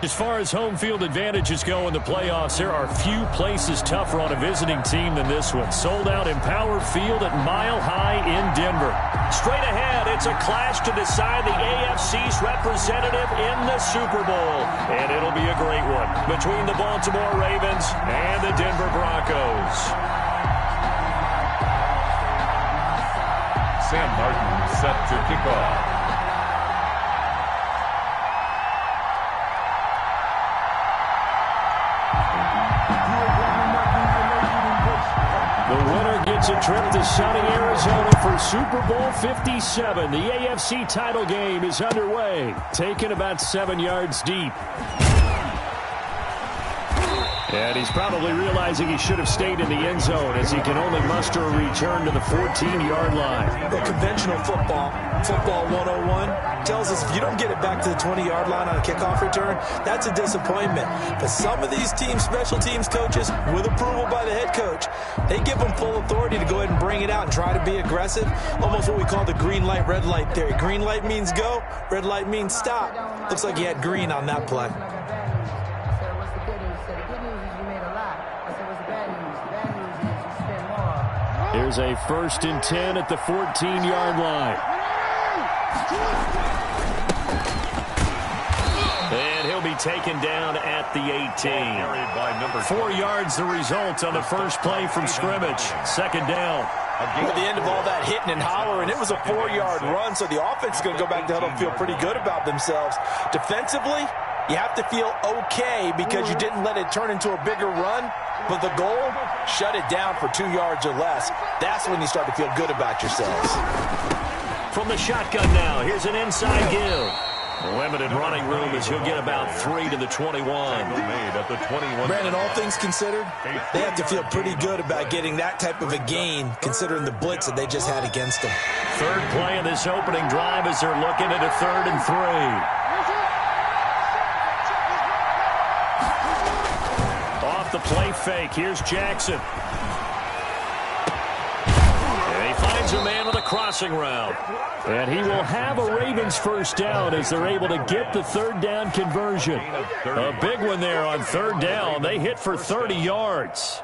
As far as home field advantages go in the playoffs, there are few places tougher on a visiting team than this one. Sold out Empower Field at Mile High in Denver. Straight ahead, it's a clash to decide the AFC's representative in the Super Bowl. And it'll be a great one between the Baltimore Ravens and the Denver Broncos. Sam Martin set to kick off. The winner gets a trip to sunny Arizona for Super Bowl 57. The AFC title game is underway, taken about 7 yards deep. And he's probably realizing he should have stayed in the end zone as he can only muster a return to the 14-yard line. The conventional football 101, tells us if you don't get it back to the 20-yard line on a kickoff return, that's a disappointment. But some of these teams, special teams coaches, with approval by the head coach, they give them full authority to go ahead and bring it out and try to be aggressive. Almost what we call the green light, red light theory. Green light means go, red light means stop. Looks like he had green on that play. Here's a 1st and 10 at the 14-yard line. And he'll be taken down at the 18. 4 yards the result on the first play from scrimmage. 2nd down. At the end of all that hitting and hollering, it was a 4-yard run, so the offense is going to go back to huddle and feel pretty good about themselves. Defensively, you have to feel okay because you didn't let it turn into a bigger run. But the goal, shut it down for 2 yards or less. That's when you start to feel good about yourselves. From the shotgun now, here's an inside give. Limited running room as he'll get about 3 to the 21. Brandon, all things considered, they have to feel pretty good about getting that type of a gain considering the blitz that they just had against them. 3rd play of this opening drive as they're looking at a 3rd and 3. The play fake. Here's Jackson. And he finds a man with a crossing route. And he will have a Ravens 1st down as they're able to get the 3rd down conversion. A big one there on 3rd down. They hit for 30 yards.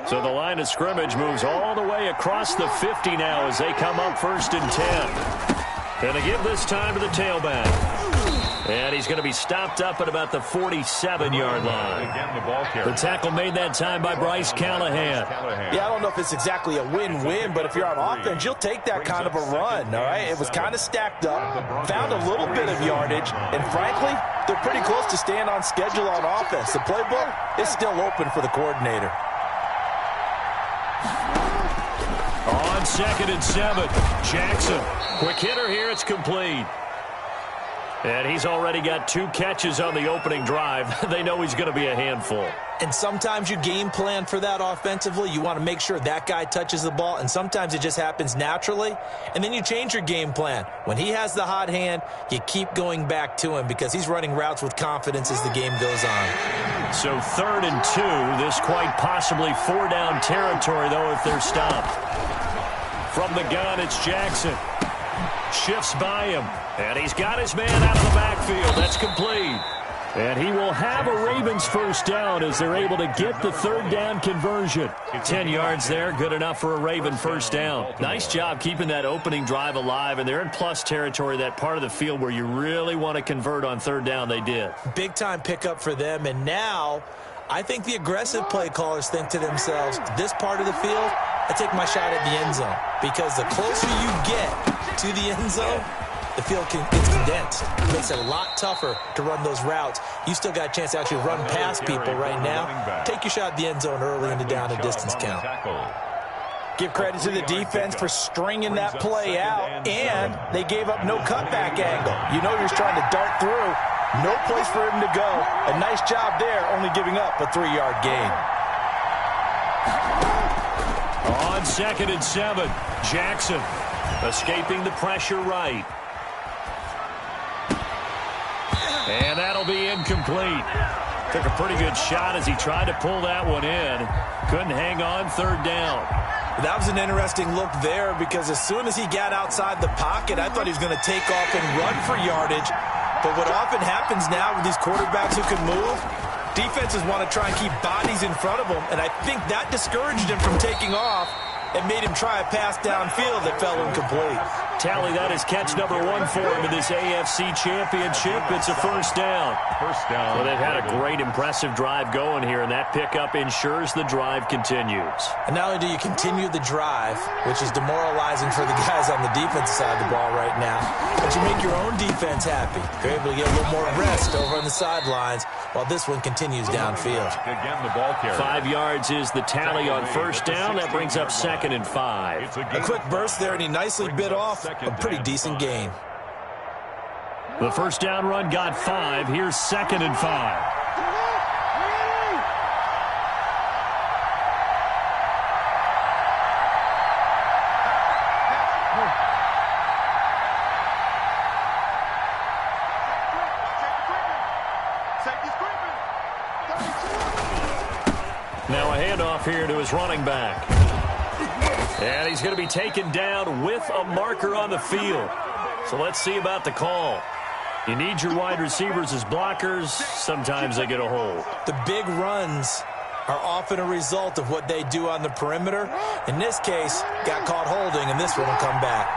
So the line of scrimmage moves all the way across the 50 now as they come up 1st and 10. And they give this time to the tailback. And he's going to be stopped up at about the 47-yard line. The tackle made that time by Bryce Callahan. Yeah, I don't know if it's exactly a win-win, but if you're on offense, you'll take that kind of a run, all right? It was kind of stacked up, found a little bit of yardage, and frankly, they're pretty close to staying on schedule on offense. The playbook is still open for the coordinator. On 2nd and 7, Jackson. Quick hitter here, it's complete. And he's already got 2 catches on the opening drive. They know he's going to be a handful. And sometimes you game plan for that offensively. You want to make sure that guy touches the ball, and sometimes it just happens naturally. And then you change your game plan. When he has the hot hand, you keep going back to him because he's running routes with confidence as the game goes on. So 3rd and 2. This quite possibly 4-down territory, though, if they're stopped. From the gun, it's Jackson. Shifts by him, and he's got his man out of the backfield. That's complete. And he will have a Ravens 1st down as they're able to get the 3rd down conversion. 10 yards there, good enough for a Raven 1st down. Nice job keeping that opening drive alive, and they're in plus territory, that part of the field where you really want to convert on 3rd down. They did. Big-time pickup for them, and now I think the aggressive play callers think to themselves, this part of the field, I take my shot at the end zone, because the closer you get to the end zone, the field gets condensed. It makes it a lot tougher to run those routes. You still got a chance to actually run past people right now. Take your shot at the end zone early in the down and distance count. Give credit to the defense for stringing that play out, and they gave up no cutback angle. You know you're trying to dart through. No place for him to go. A nice job there, only giving up a 3-yard gain. On 2nd and 7, Jackson escaping the pressure right. And that'll be incomplete. Took a pretty good shot as he tried to pull that one in. Couldn't hang on 3rd down. That was an interesting look there because as soon as he got outside the pocket, I thought he was going to take off and run for yardage. But what often happens now with these quarterbacks who can move, defenses want to try and keep bodies in front of them, and I think that discouraged him from taking off and made him try a pass downfield that fell incomplete. Tally, that is catch number 1 for him in this AFC Championship. It's a first down. First down. Well, they've had a great, impressive drive going here, and that pickup ensures the drive continues. And not only do you continue the drive, which is demoralizing for the guys on the defensive side of the ball right now, but you make your own defense happy. They're able to get a little more rest over on the sidelines while this one continues downfield. Again, the ball carrier. 5 yards is the tally on first down. That brings up 2nd and 5. A quick burst there, and he nicely bit off a pretty decent gain. The first down run got 5. Here's 2nd and 5. Now a handoff here to his running back. And he's going to be taken down with a marker on the field. So let's see about the call. You need your wide receivers as blockers. Sometimes they get a hold. The big runs are often a result of what they do on the perimeter. In this case, got caught holding, and this one will come back.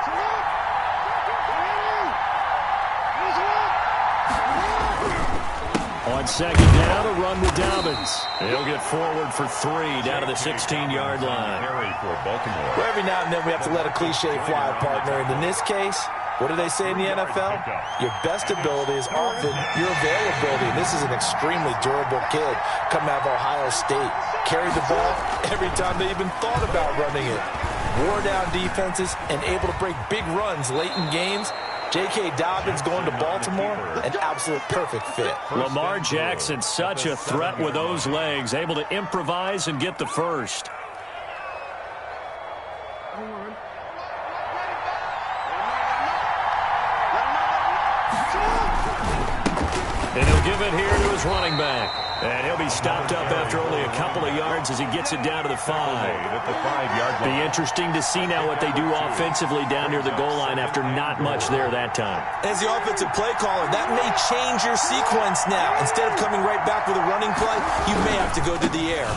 On 2nd down, a run with Dobbins. He'll get forward for 3 down to the 16-yard line. For Baltimore. Well, every now and then we have to let a cliche fly, partner. And in this case, what do they say in the NFL? Your best ability is often your availability. And this is an extremely durable kid coming out of Ohio State. Carried the ball every time they even thought about running it. Wore down defenses and able to break big runs late in games. J.K. Dobbins going to Baltimore, an absolute perfect fit. Lamar Jackson, such a threat with those legs, able to improvise and get the first. And he'll give it here to his running back. And he'll be stopped up after only a couple of yards as he gets it down to the 5. At the 5-yard line. Be interesting to see now what they do offensively down near the goal line after not much there that time. As the offensive play caller, that may change your sequence now. Instead of coming right back with a running play, you may have to go to the air.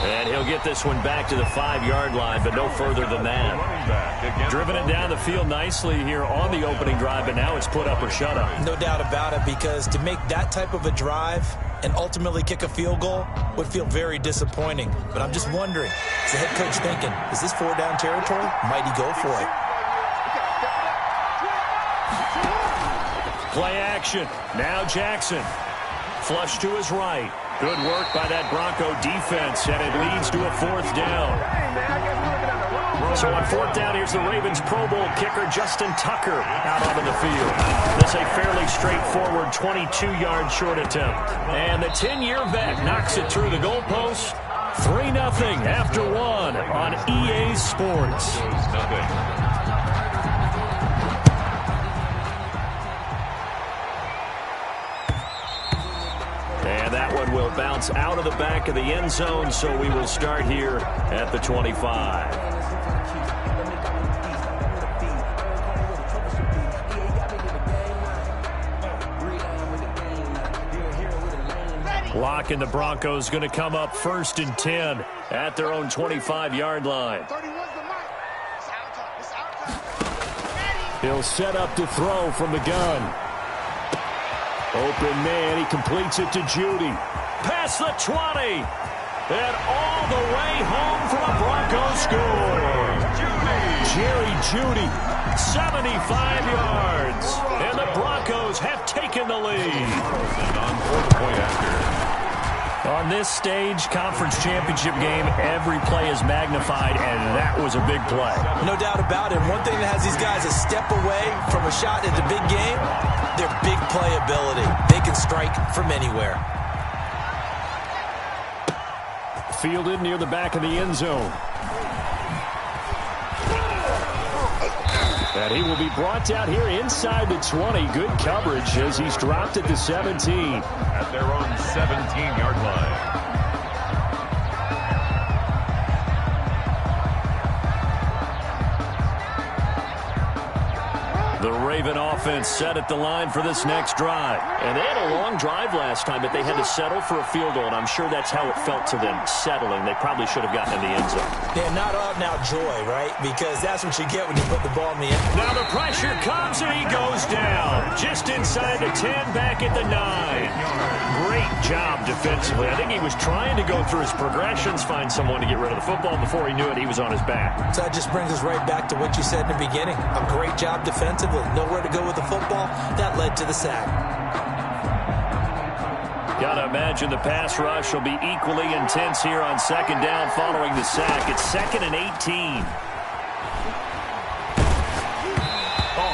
And he'll get this one back to the 5-yard line, but no further than that. Driven it down the field nicely here on the opening drive, but now it's put up or shut up. No doubt about it, because to make that type of a drive and ultimately kick a field goal would feel very disappointing. But I'm just wondering, is the head coach thinking, is this 4-down territory? Might he go for it? Play action. Now Jackson. Flush to his right. Good work by that Bronco defense, and it leads to a 4th down. So on 4th down, here's the Ravens Pro Bowl kicker Justin Tucker out onto the field. This a fairly straightforward 22-yard short attempt. And the 10-year vet knocks it through the goalpost. 3-0 after 1 on EA Sports. And that one will bounce out of the back of the end zone, so we will start here at the 25. Lock and the Broncos going to come up 1st and 10 at their own 25-yard line. He'll set up to throw from the gun. Open man, he completes it to Judy. Past the 20. And all the way home for a Broncos score. Jerry Judy, 75 yards. And the Broncos have taken the lead. On this stage, conference championship game, every play is magnified, and that was a big play. No doubt about it. One thing that has these guys a step away from a shot at the big game, their big play ability. They can strike from anywhere. Fielded near the back of the end zone. And he will be brought down here inside the 20. Good coverage as he's dropped at the 17. At their own 17-yard line. The Raven offense set at the line for this next drive. And they had a long drive last time, but they had to settle for a field goal, and I'm sure that's how it felt to them, settling. They probably should have gotten in the end zone. Yeah, not out-and-out joy, right? Because that's what you get when you put the ball in the end. Now the pressure comes, and he goes down. Just inside the 10, back at the 9. Great job defensively. I think he was trying to go through his progressions, find someone to get rid of the football. Before he knew it, he was on his back. So that just brings us right back to what you said in the beginning. A great job defensively. Nowhere to go with the football. That led to the sack. Gotta imagine the pass rush will be equally intense here on second down following the sack. It's 2nd and 18.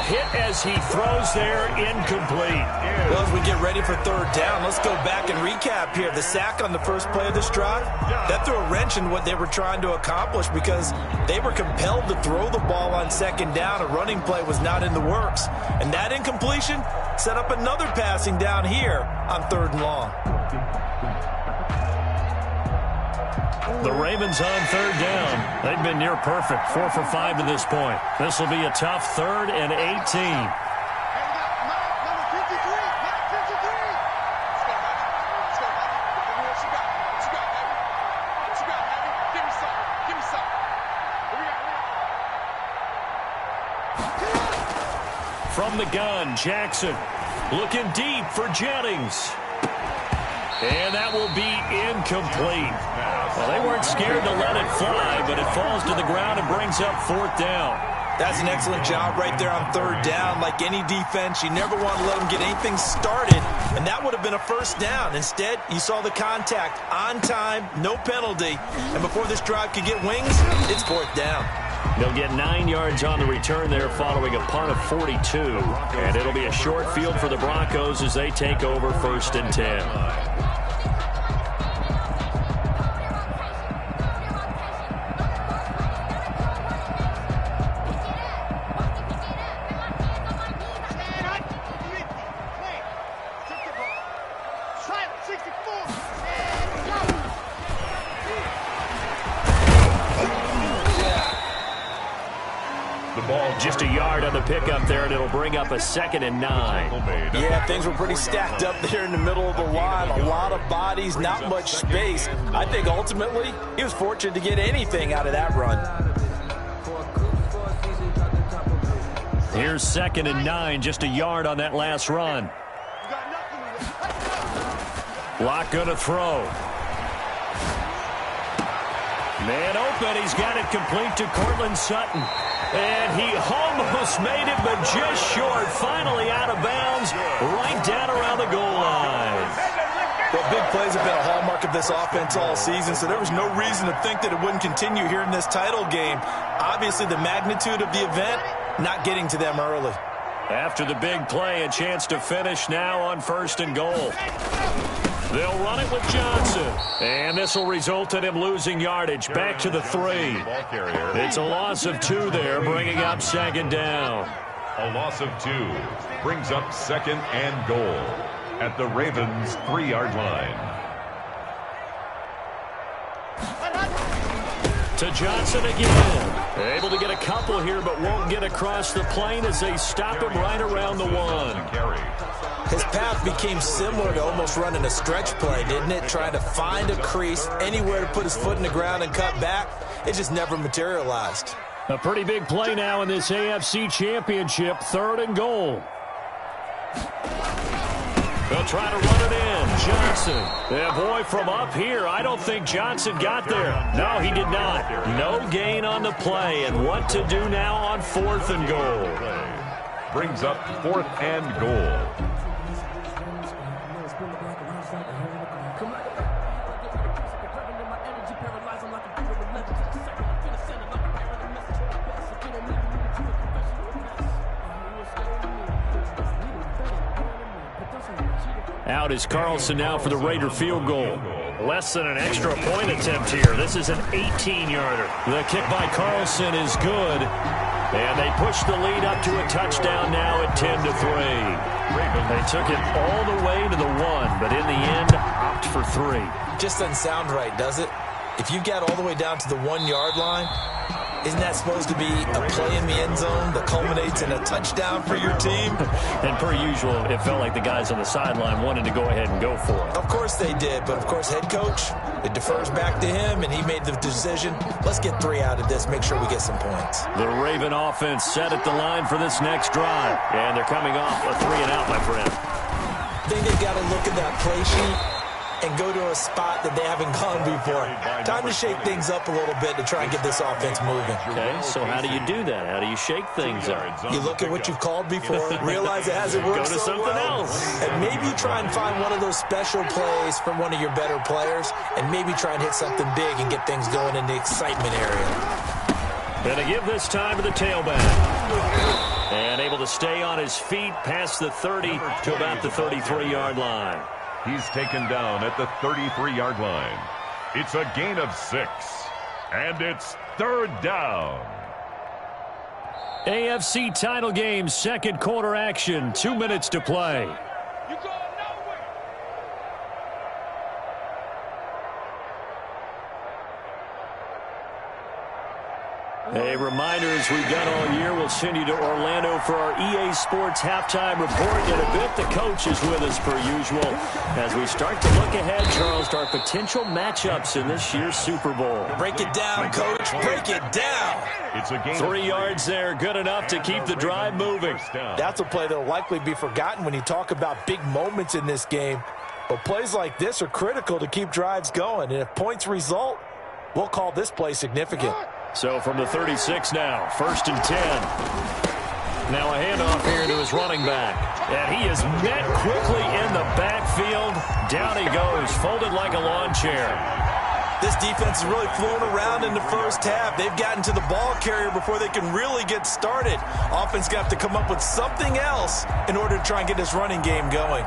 Hit as he throws there, incomplete. Well, as we get ready for third down, let's go back and recap here. The sack on the first play of this drive, that threw a wrench in what they were trying to accomplish because they were compelled to throw the ball on second down. A running play was not in the works. And that incompletion set up another passing down here on 3rd and long. The Ravens on 3rd down. They've been near perfect, 4 for 5 to this point. This will be a tough 3rd and 18. From the gun, Jackson looking deep for Jennings. And that will be incomplete. Well, they weren't scared to let it fly, but it falls to the ground and brings up 4th down. That's an excellent job right there on 3rd down. Like any defense, you never want to let them get anything started, and that would have been a 1st down. Instead, you saw the contact on time, no penalty, and before this drive could get wings, it's 4th down. They'll get 9 yards on the return there following a punt of 42, and it'll be a short field for the Broncos as they take over 1st and 10. Just a yard on the pickup there, and it'll bring up a 2nd and 9. Yeah, things were pretty stacked up there in the middle of the line. A lot of bodies, not much space. I think ultimately he was fortunate to get anything out of that run. Here's 2nd and 9, just a yard on that last run. Locke going to throw. Man open, he's got it complete to Courtland Sutton. And he almost made it, but just short. Finally out of bounds, right down around the goal line. Well, big plays have been a hallmark of this offense all season, so there was no reason to think that it wouldn't continue here in this title game. Obviously, the magnitude of the event not getting to them early. After the big play, a chance to finish now on 1st and goal. They'll run it with Johnson. And this will result in him losing yardage. Back to the 3. It's a loss of 2 there, bringing up 2nd down. A loss of 2 brings up 2nd and goal at the Ravens' 3-yard line. To Johnson again. Able to get a couple here, but won't get across the plane as they stop him right around the 1. His path became similar to almost running a stretch play, didn't it? Trying to find a crease, anywhere to put his foot in the ground and cut back. It just never materialized. A pretty big play now in this AFC Championship, 3rd and goal. They'll try to run it in. Johnson. Yeah, boy, from up here, I don't think Johnson got there. No, he did not. No gain on the play. And what to do now on 4th and goal. Brings up 4th and goal. Out is Carlson now for the Raider field goal. Less than an extra point attempt here. This is an 18-yarder. The kick by Carlson is good. And they push the lead up to a touchdown now at 10-3. They took it all the way to the 1, but in the end, opt for 3. Just doesn't sound right, does it? If you get all the way down to the 1-yard line, Isn't that supposed to be a play in the end zone that culminates in a touchdown for your team? And per usual, it felt like the guys on the sideline wanted to go ahead and go for it. Of course they did, but of course head coach, it defers back to him, and he made the decision. Let's get 3 out of this, make sure we get some points. The Raven offense set at the line for this next drive. And they're coming off a 3-and-out, my friend. I think they've got to look at that play sheet and go to a spot that they haven't gone before. Time to shake things up a little bit to try and get this offense moving. Okay, so how do you do that? How do you shake things up? You look at what you've called before, realize it hasn't worked Go to so something well, else. and maybe try and find one of those special plays from one of your better players, and maybe try and hit something big and get things going in the excitement area. Going to give this time to the tailback. And able to stay on his feet past the 30 to about the 33-yard line. He's taken down at the 33-yard line. It's a gain of 6. And it's 3rd down. AFC title game, second quarter action. 2 minutes to play. A reminder, as we've done all year, we'll send you to Orlando for our EA Sports halftime report. In a bit, the coach is with us per usual as we start to look ahead, Charles, to our potential matchups in this year's Super Bowl. Break it down, coach. Break it down. It's a gain 3 yards there, good enough to keep the drive moving. That's a play that will likely be forgotten when you talk about big moments in this game. But plays like this are critical to keep drives going. And if points result, we'll call this play significant. So from the 36 now, 1st and 10. Now a handoff here to his running back. And he is met quickly in the backfield. Down he goes, folded like a lawn chair. This defense is really flown around in the first half. They've gotten to the ball carrier before they can really get started. Offense got to come up with something else in order to try and get this running game going.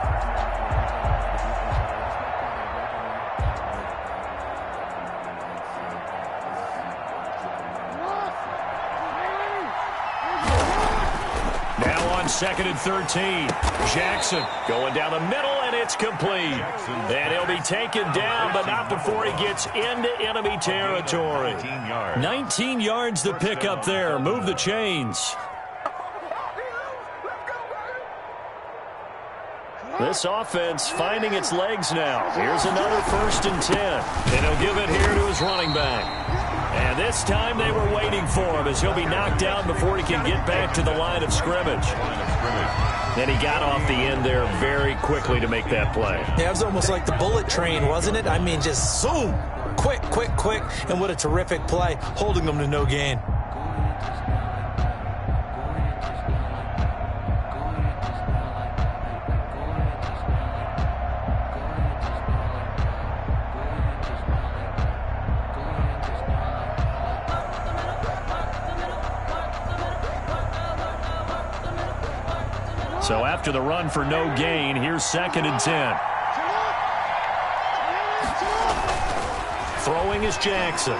Now on 2nd and 13. Jackson going down the middle, and it's complete. And he'll be taken down, but not before he gets into enemy territory. 19 yards to pick up there. Move the chains. This offense finding its legs now. Here's another 1st and 10. And he'll give it here to his running back. And this time they were waiting for him as he'll be knocked down before he can get back to the line of scrimmage. And he got off the end there very quickly to make that play. Yeah, it was almost like the bullet train, wasn't it? I mean, just zoom. Quick, quick, quick. And what a terrific play, holding them to no gain. So after the run for no gain, here's 2nd and 10. Throwing is Jackson.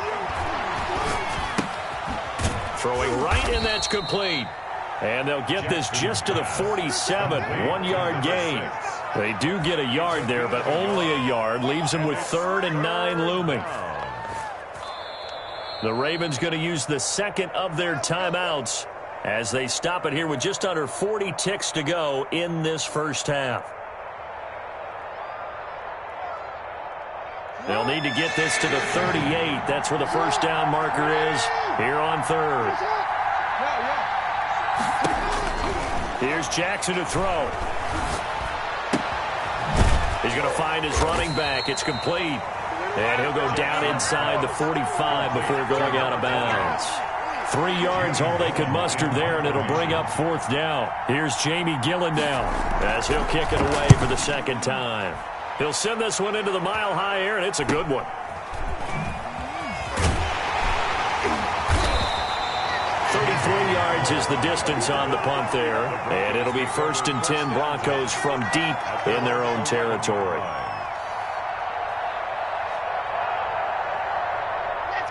Throwing right, and that's complete. And they'll get this just to the 47, 1-yard gain. They do get a yard there, but only a yard. Leaves them with 3rd and 9 looming. The Ravens going to use the second of their timeouts as they stop it here with just under 40 ticks to go in this first half. They'll need to get this to the 38. That's where the first down marker is here on 3rd. Here's Jackson to throw. He's going to find his running back. It's complete. And he'll go down inside the 45 before going out of bounds. 3 yards, all they could muster there, and it'll bring up 4th down. Here's Jamie Gillen down as he'll kick it away for the second time. He'll send this one into the mile-high air, and it's a good one. 33 yards is the distance on the punt there, and it'll be 1st and 10 Broncos from deep in their own territory.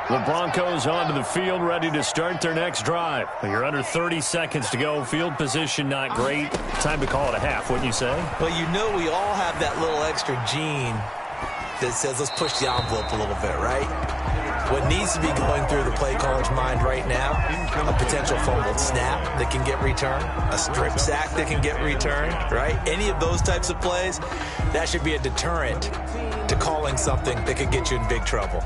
The Broncos onto the field, ready to start their next drive. You're under 30 seconds to go. Field position not great. Time to call it a half, wouldn't you say? Well, you know we all have that little extra gene that says let's push the envelope a little bit, right? What needs to be going through the play caller's mind right now, a potential fumbled snap that can get returned, a strip sack that can get returned, right? Any of those types of plays, that should be a deterrent to calling something that could get you in big trouble.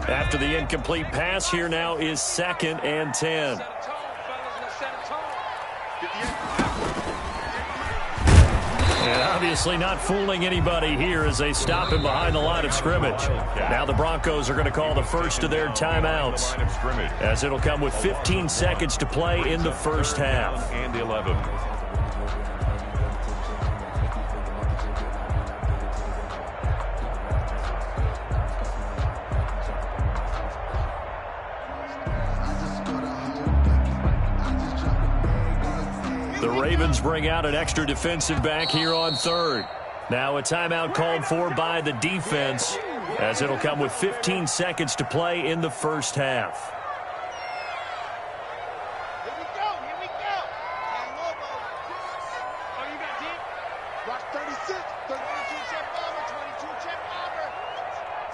After the incomplete pass, here now is 2nd and 10. And obviously not fooling anybody here as they stop him behind the line of scrimmage. Now the Broncos are going to call the first of their timeouts, as it'll come with 15 seconds to play in the first half. And 11. The Ravens bring out an extra defensive back here on 3rd. Now a timeout called for by the defense, as it'll come with 15 seconds to play in the first half. Here we go. Oh, you got deep? Watch 36. 32 check bomber, 22 check bomber.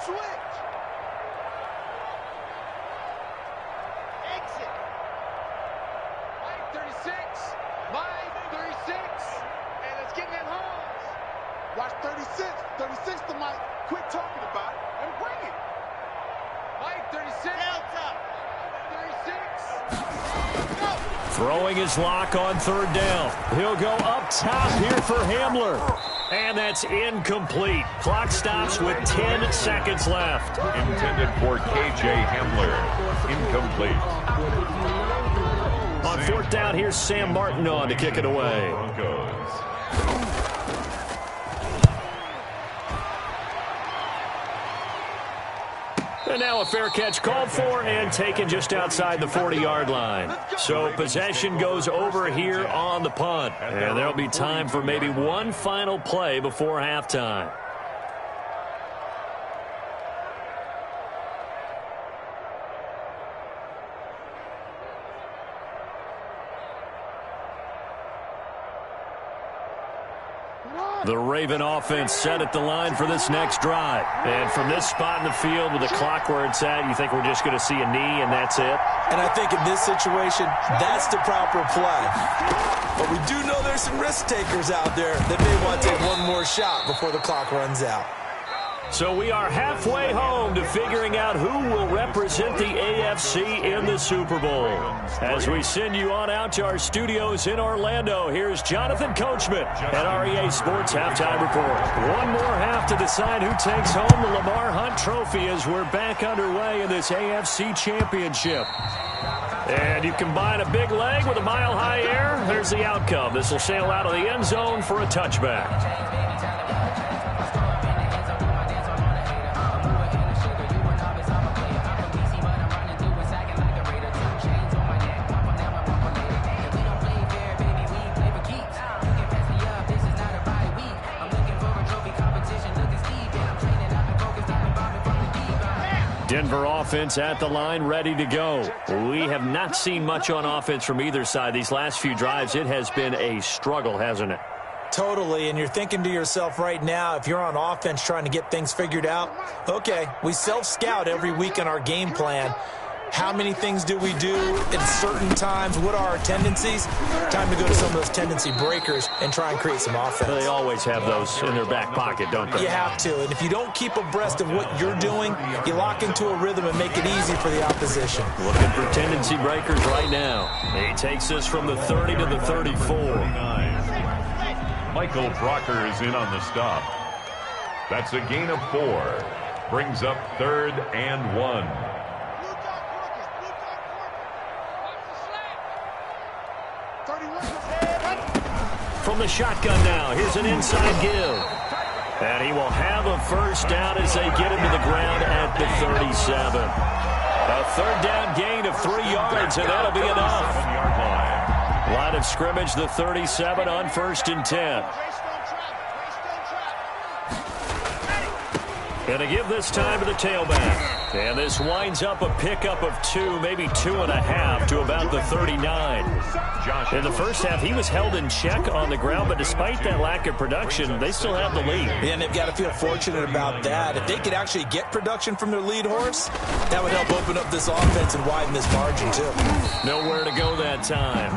Switch. Exit. Mike 36. Mike 36. And let's get in that Hans. Watch 36. 36 to Mike. Quit talking about it and bring it. Mike 36. Delta. 36. Go. Throwing his lock on 3rd down. He'll go up top here for Hamler. And that's incomplete. Clock stops with 10 seconds left. Intended for K.J. Hamler. Incomplete. On 4th down, here's Sam Martin on to kick it away. Broncos. And now a fair catch called for and taken just outside the 40-yard line. So possession goes over here on the punt. And there'll be time for maybe one final play before halftime. The Raven offense set at the line for this next drive. And from this spot in the field with the clock where it's at, you think we're just going to see a knee and that's it? And I think in this situation, that's the proper play. But we do know there's some risk takers out there that may want to take one more shot before the clock runs out. So we are halfway home to figuring out who will represent the AFC in the Super Bowl. As we send you on out to our studios in Orlando, here's Jonathan Coachman at REA Sports Halftime Report. One more half to decide who takes home the Lamar Hunt Trophy as we're back underway in this AFC Championship. And you combine a big leg with a mile-high air, there's the outcome. This will sail out of the end zone for a touchback. Denver offense at the line, ready to go. We have not seen much on offense from either side. These last few drives, it has been a struggle, hasn't it? Totally, and you're thinking to yourself right now, if you're on offense trying to get things figured out, okay, we self-scout every week in our game plan. How many things do we do at certain times? What are our tendencies? Time to go to some of those tendency breakers and try and create some offense. They always have those in their back pocket, don't they? You have to, and if you don't keep abreast of what you're doing, you lock into a rhythm and make it easy for the opposition. Looking for tendency breakers right now. He takes this from the 30 to the 34. Michael Brocker is in on the stop. That's a gain of 4. Brings up 3rd and 1. From the shotgun now, here's an inside give. And he will have a first down as they get him to the ground at the 37. A 3rd down gain of 3 yards, and that'll be enough. Line of scrimmage, the 37 on 1st and 10. Going to give this time to the tailback. And this winds up a pickup of 2, maybe 2.5 to about the 39. In the first half, he was held in check on the ground, but despite that lack of production, they still have the lead. Yeah, and they've got to feel fortunate about that. If they could actually get production from their lead horse, that would help open up this offense and widen this margin, too. Nowhere to go that time.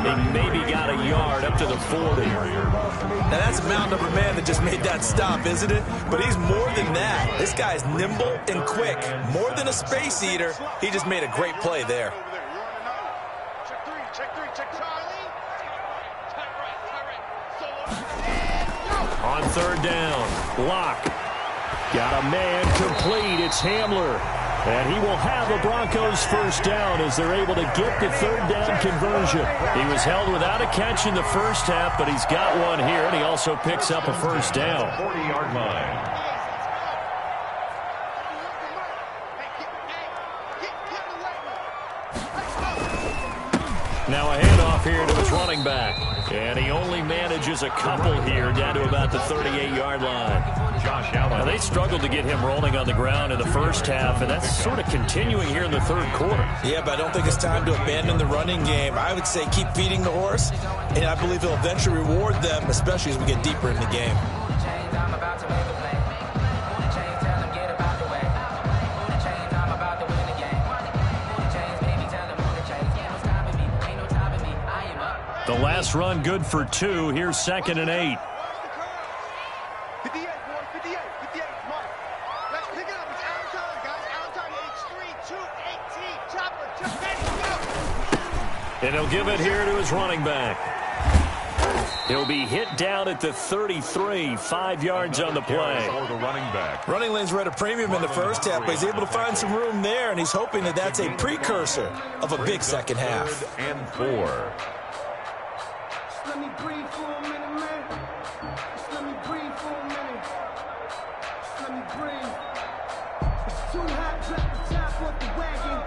They maybe got a yard up to the 40. Now, that's a mound number man that just made that stop, isn't it? But he's more than that. This guy's nimble and quick. More than a space eater, he just made a great play there. On third down, Locke. Got a man complete. It's Hamler. And he will have a Broncos first down as they're able to get the third down conversion. He was held without a catch in the first half, but he's got one here, and he also picks up a first down. 40-yard line. Now a handoff here to his running back. And he only manages a couple here down to about the 38-yard line. Josh Allen. Now they struggled to get him rolling on the ground in the first half, and that's sort of continuing here in the third quarter. Yeah, but I don't think it's time to abandon the running game. I would say keep feeding the horse, and I believe he'll eventually reward them, especially as we get deeper in the game. The last run good for 2. Here's 2nd and 8. 58, boy, 58, 58. Come on. Let's pick it up. It's out of time, guys. Out of time. H3, 2, 18. Chopper, just let it go. And he'll give it here to his running back. He'll be hit down at the 33, 5 yards on the play. For the running back. Running lanes were at a premium in the first half, but he's able to find some room there, and he's hoping that that's a precursor of a big second half. 3rd and 4. Let me breathe for a minute, man. Just let me breathe for a minute. Just let me breathe. It's too hot, drop the top off the wagon.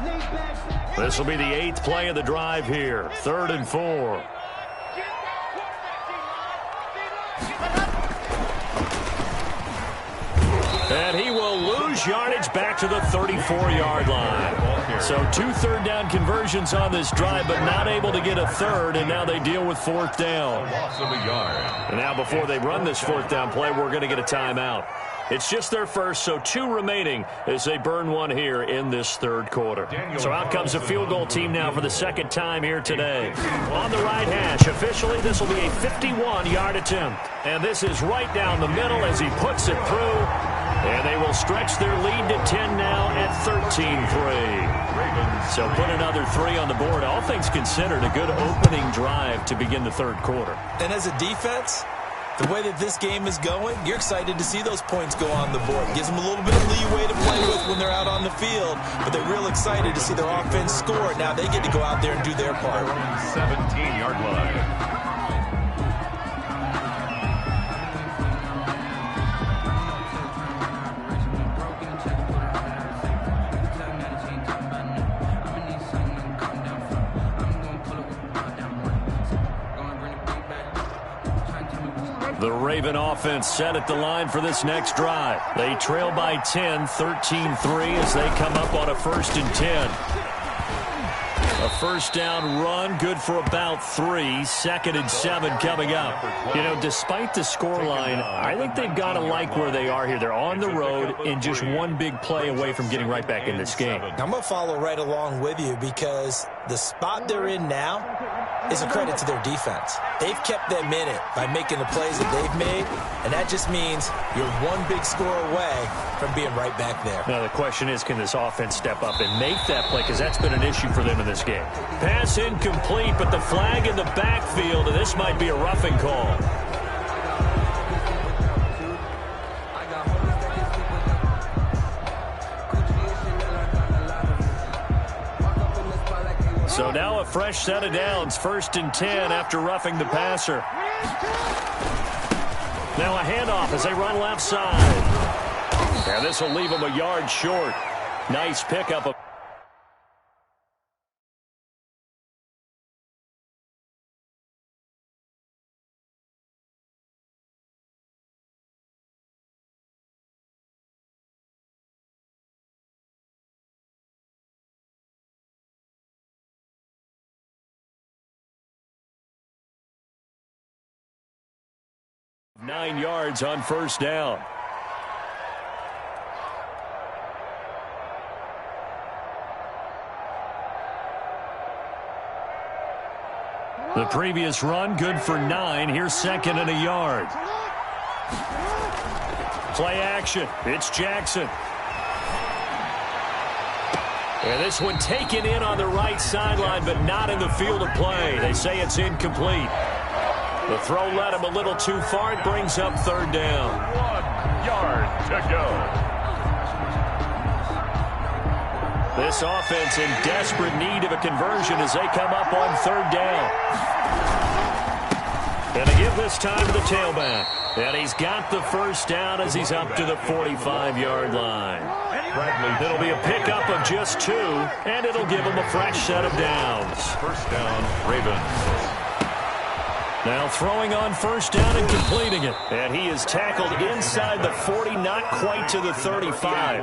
Lay back. This will be the 8th play of the drive here. 3rd and 4. And he will lose yardage back to the 34-yard line. So 2 third down conversions on this drive, but not able to get a third, and now they deal with 4th down. Loss of a yard. And now before they run this 4th down play, we're going to get a timeout. It's just their first, so 2 remaining as they burn one here in this third quarter. So out comes the field goal team now for the second time here today. On the right hash, officially this will be a 51-yard attempt. And this is right down the middle as he puts it through. And they will stretch their lead to 10 now at 13-3. So put another 3 on the board. All things considered, a good opening drive to begin the third quarter. And as a defense, the way that this game is going, you're excited to see those points go on the board. Gives them a little bit of leeway to play with when they're out on the field, but they're real excited to see their offense score. Now they get to go out there and do their part. 17-yard line. The Raven offense set at the line for this next drive. They trail by 10, 13-3 as they come up on a 1st and 10. A first down run, good for about 3. 2nd and 7 coming up. You know, despite the scoreline, I think they've got to like where they are here. They're on the road and just one big play away from getting right back in this game. I'm going to follow right along with you because the spot they're in now is a credit to their defense. They've kept them in it by making the plays that they've made, and that just means you're one big score away from being right back there. Now the question is, can this offense step up and make that play, because that's been an issue for them in this game. Pass incomplete, but the flag in the backfield, and this might be a roughing call. So now a fresh set of downs, 1st and 10 after roughing the passer. Now a handoff as they run left side. And this will leave them a yard short. Nice pickup. 9 yards on first down. The previous run, good for 9. Here's 2nd and a yard. Play action. It's Jackson. And this one taken in on the right sideline, but not in the field of play. They say it's incomplete. The throw led him a little too far. It brings up 3rd down. 1 yard to go. This offense in desperate need of a conversion as they come up on 3rd down. And they give this time to the tailback. And he's got the first down as he's up to the 45-yard line. It'll be a pickup of just 2, and it'll give him a fresh set of downs. First down, Ravens. Now throwing on first down and completing it. And he is tackled inside the 40, not quite to the 35.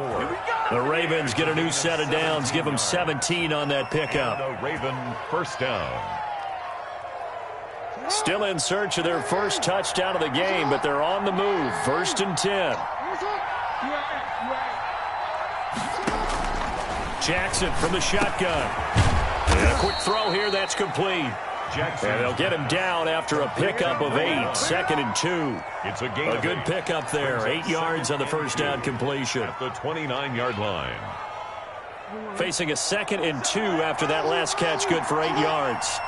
The Ravens get a new set of downs, give them 17 on that pickup. The Raven first down. Still in search of their first touchdown of the game, but they're on the move. 1st and 10. Jackson from the shotgun. And a quick throw here, that's complete. Jackson. And they'll get him down after a pickup of 8. 2nd and 2. It's a gain. A good pickup there. 8 yards on the first down completion. At the 29-yard line. Facing a 2nd and 2 after that last catch, good for 8 yards.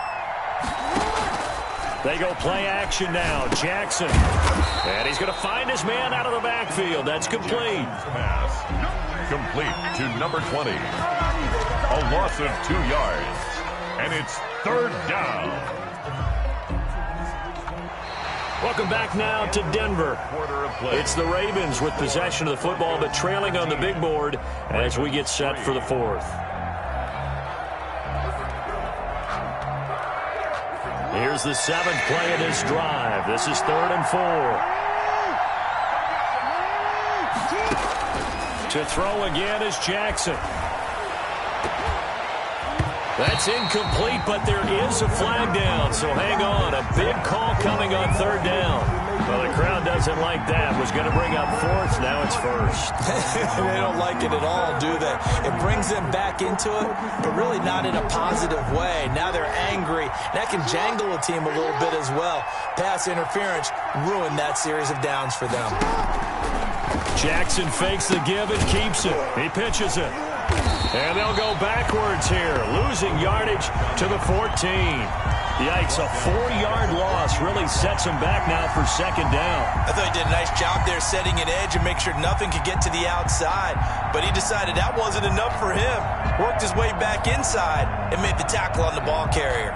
They go play action now. Jackson. And he's going to find his man out of the backfield. That's complete. Pass. Complete to number 20. A loss of 2 yards. And it's 3rd down. Welcome back now to Denver. It's the Ravens with possession of the football, but trailing on the big board as we get set for the 4th. Here's the 7th play of this drive. This is 3rd and 4. To throw again is Jackson. That's incomplete, but there is a flag down, so hang on. A big call coming on 3rd down. Well, the crowd doesn't like that. Was going to bring up 4th, now it's 1st. They don't like it at all, do they? It brings them back into it, but really not in a positive way. Now they're angry. That can jangle a team a little bit as well. Pass interference ruined that series of downs for them. Jackson fakes the give and keeps it. He pitches it. And they'll go backwards here, losing yardage to the 14. Yikes, a 4-yard loss really sets him back now for 2nd down. I thought he did a nice job there setting an edge and make sure nothing could get to the outside. But he decided that wasn't enough for him. Worked his way back inside and made the tackle on the ball carrier.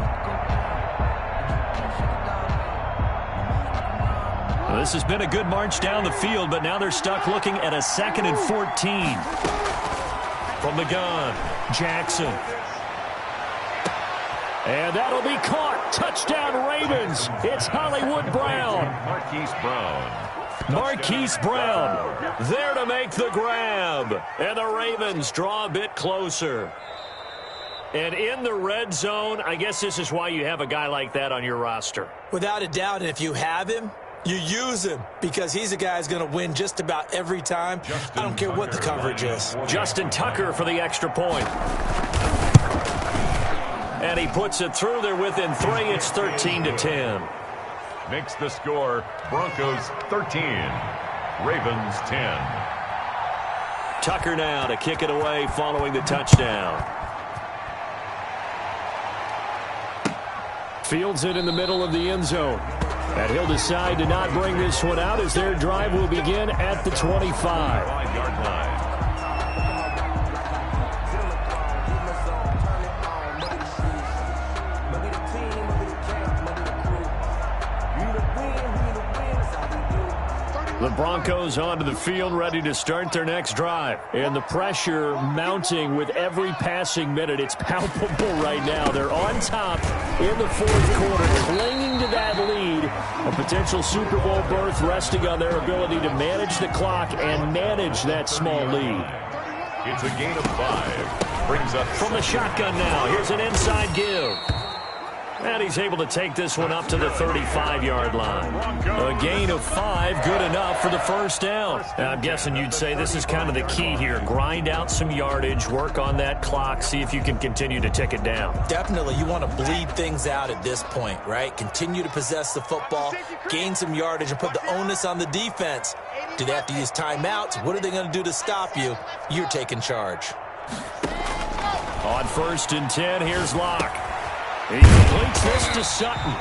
Well, this has been a good march down the field, but now they're stuck looking at a 2nd and 14. From the gun, Jackson. And that'll be caught. Touchdown, Ravens. It's Hollywood Brown. Marquise Brown. Marquise Brown there to make the grab. And the Ravens draw a bit closer. And in the red zone, I guess this is why you have a guy like that on your roster. Without a doubt, and if you have him, you use him because he's a guy who's going to win just about every time. I don't care what the coverage is. Justin Tucker for the extra point. And he puts it through. They're within 3. It's 13-10. Makes the score Broncos 13, Ravens 10. Tucker now to kick it away following the touchdown. Fields it in the middle of the end zone. And he'll decide to not bring this one out as their drive will begin at the 25. 5-yard line. The Broncos onto the field, ready to start their next drive. And the pressure mounting with every passing minute. It's palpable right now. They're on top in the 4th quarter, clinging to that lead. A potential Super Bowl berth resting on their ability to manage the clock and manage that small lead. It's a gain of 5. Brings up from the shotgun now. Here's an inside give. And he's able to take this one up to the 35-yard line. A gain of 5, good enough for the first down. Now, I'm guessing you'd say this is kind of the key here. Grind out some yardage, work on that clock, see if you can continue to tick it down. Definitely, you want to bleed things out at this point, right? Continue to possess the football, gain some yardage, and put the onus on the defense. Do they have to use timeouts? What are they going to do to stop you? You're taking charge. On 1st and 10, here's Locke. He completes this to Sutton.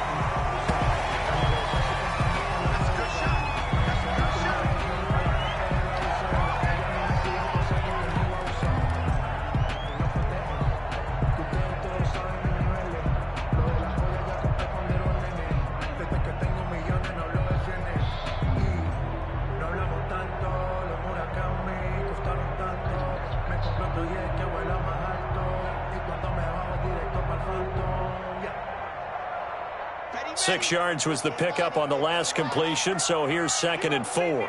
Six yards was the pickup on the last completion, so here's 2nd and 4.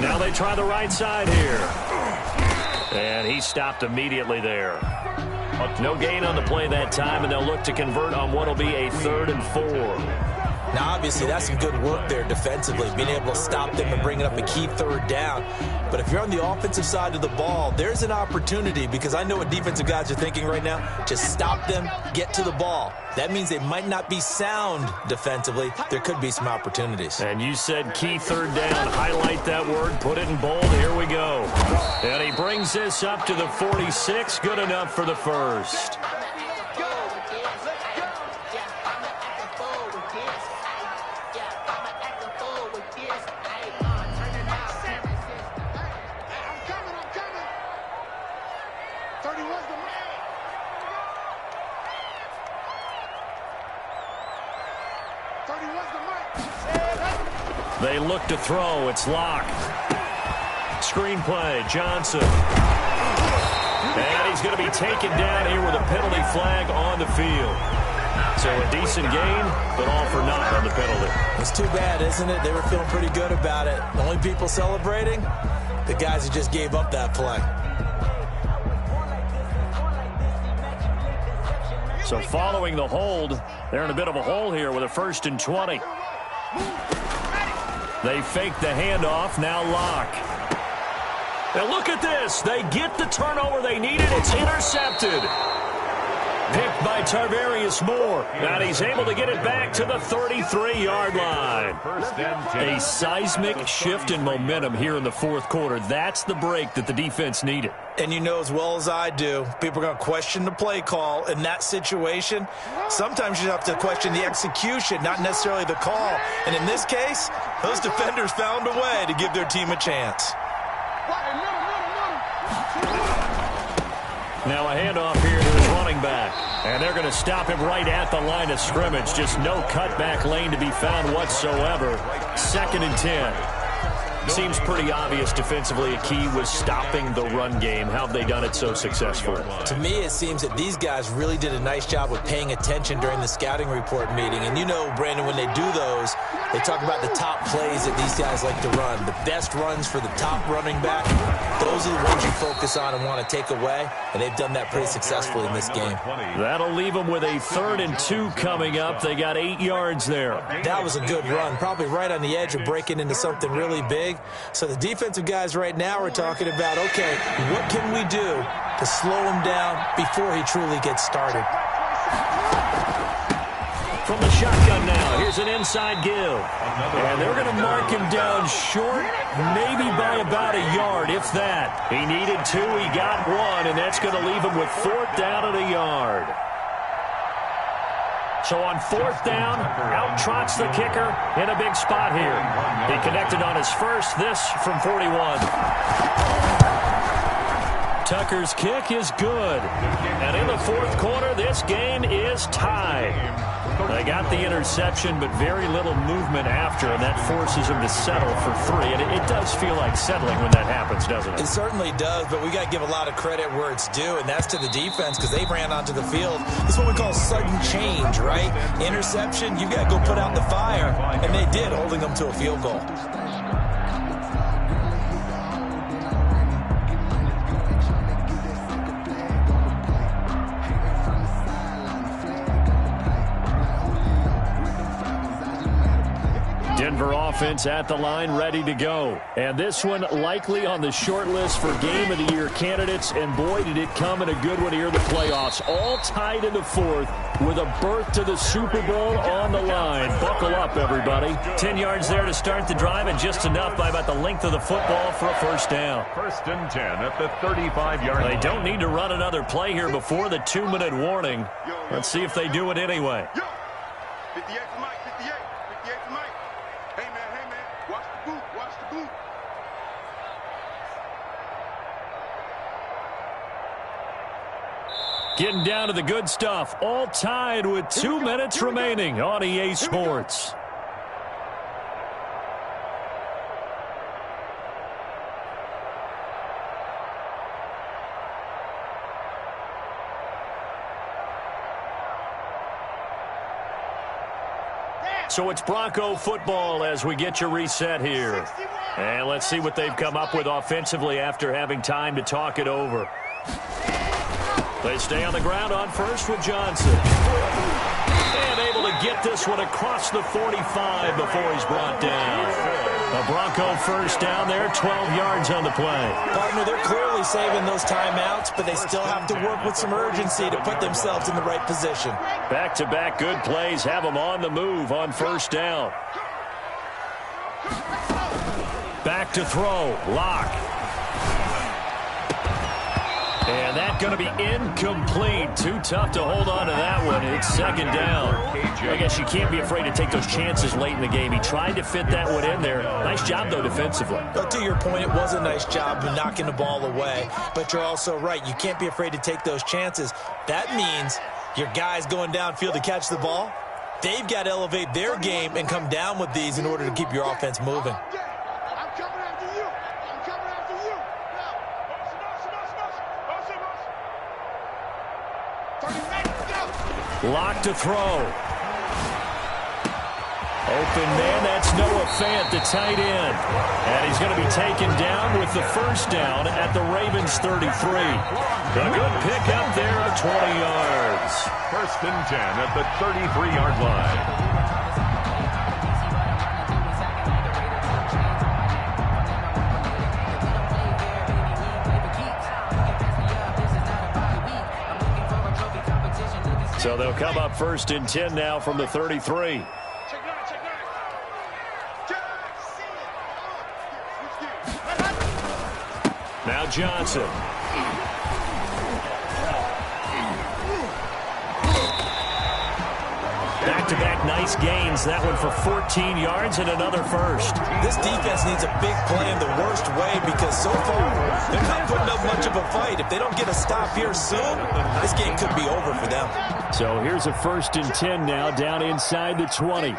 Now they try the right side here. And he stopped immediately there. No gain on the play that time, and they'll look to convert on what will be a 3rd and 4. Now, obviously, that's some good work there defensively, being able to stop them and bring it up a key 3rd down. But if you're on the offensive side of the ball, there's an opportunity, because I know what defensive guys are thinking right now. Just stop them, get to the ball. That means they might not be sound defensively. There could be some opportunities. And you said key 3rd down. Highlight that word, put it in bold. Here we go. And he brings this up to the 46. Good enough for the first. They look to throw. It's Locke. Screenplay, Johnson. And he's going to be taken down here with a penalty flag on the field. So a decent gain, but all for naught on the penalty. It's too bad, isn't it? They were feeling pretty good about it. The only people celebrating, the guys who just gave up that play. So following the hold, they're in a bit of a hole here with a 1st and 20. They fake the handoff, now Locke. Now look at this. They get the turnover they needed. It's intercepted. Picked by Tarvarius Moore. And he's able to get it back to the 33-yard line. A seismic shift in momentum here in the 4th quarter. That's the break that the defense needed. And you know as well as I do, people are going to question the play call in that situation. Sometimes you have to question the execution, not necessarily the call. And in this case, those defenders found a way to give their team a chance. Now a handoff here to his running back. And they're going to stop him right at the line of scrimmage. Just no cutback lane to be found whatsoever. 2nd and 10. Seems pretty obvious defensively a key was stopping the run game. How have they done it so successfully? To me, it seems that these guys really did a nice job of paying attention during the scouting report meeting. And you know, Brandon, when they do those, they talk about the top plays that these guys like to run. The best runs for the top running back, those are the ones you focus on and want to take away. And they've done that pretty successfully in this game. That'll leave them with a 3rd and 2 coming up. They got 8 yards there. That was a good run, probably right on the edge of breaking into something really big. So the defensive guys right now are talking about, okay, what can we do to slow him down before he truly gets started? From the shotgun now, here's an inside give. And they're going to mark him down short, maybe by about a yard, if that. He needed 2, he got 1, and that's going to leave him with 4th down at a yard. So on 4th down, out trots the kicker in a big spot here. He connected on his first, this from 41. Tucker's kick is good. And in the 4th quarter, this game is tied. They got the interception, but very little movement after, and that forces them to settle for 3. And it does feel like settling when that happens, doesn't it? It certainly does, but we got to give a lot of credit where it's due, and that's to the defense because they ran onto the field. This is what we call sudden change, right? Interception, you got to go put out the fire, and they did, holding them to a field goal. offense at the line, ready to go. And this one likely on the short list for Game of the Year candidates. And boy, did it come in a good one here in the playoffs. All tied in the fourth with a berth to the Super Bowl on the line. Buckle up, everybody. 10 yards there to start the drive, and just enough by about the length of the football for a first down. 1st and 10 at the 35-yard line. They don't need to run another play here before the 2-minute warning. Let's see if they do it anyway. 58 to Mike, 58 to Mike. Hey, man, watch the boot, watch the boot. Getting down to the good stuff. All tied with 2 minutes remaining on EA Sports. So it's Bronco football as we get you reset here. And let's see what they've come up with offensively after having time to talk it over. They stay on the ground on first with Johnson. And able to get this one across the 45 before he's brought down. A Bronco first down there, 12 yards on the play. Partner, they're clearly saving those timeouts, but they still have to work with some urgency to put themselves in the right position. Back-to-back good plays have them on the move on first down. Back to throw. Lock. And that's going to be incomplete. Too tough to hold on to that one. It's second down. I guess you can't be afraid to take those chances late in the game. He tried to fit that one in there. Nice job, though, defensively. But to your point, it was a nice job of knocking the ball away. But you're also right. You can't be afraid to take those chances. That means your guys going downfield to catch the ball, they've got to elevate their game and come down with these in order to keep your offense moving. Lock to throw. Open man, that's Noah Fant, the tight end. And he's going to be taken down with the first down at the Ravens 33. A good pickup there of 20 yards. 1st and 10 at the 33-yard line. So they'll come up 1st and 10 now from the 33. Now Johnson. Back-to-back nice gains. That one for 14 yards and another first. This defense needs a big play in the worst way because so far they're not putting up much of a fight. If they don't get a stop here soon, this game could be over for them. So here's a 1st and 10 now down inside the 20.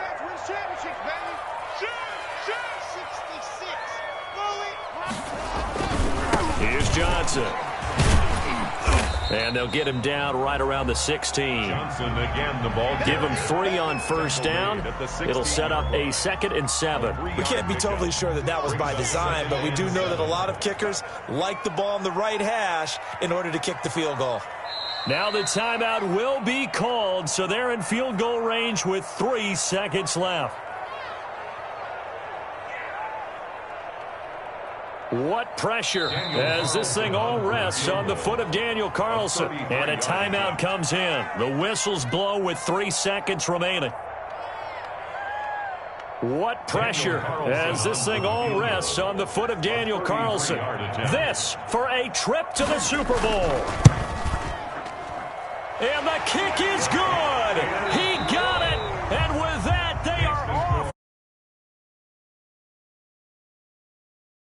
Here's Johnson. And they'll get him down right around the 16. Johnson again, the ball. Give him 3 on first down. It'll set up a 2nd and 7. We can't be totally sure that that was by design, but we do know that a lot of kickers like the ball on the right hash in order to kick the field goal. Now the timeout will be called, so they're in field goal range with 3 seconds left. What pressure as this thing all rests on the foot of Daniel Carlson. And a timeout comes in. The whistles blow with 3 seconds remaining. What pressure as this thing all rests on the foot of Daniel Carlson. This for a trip to the Super Bowl. And the kick is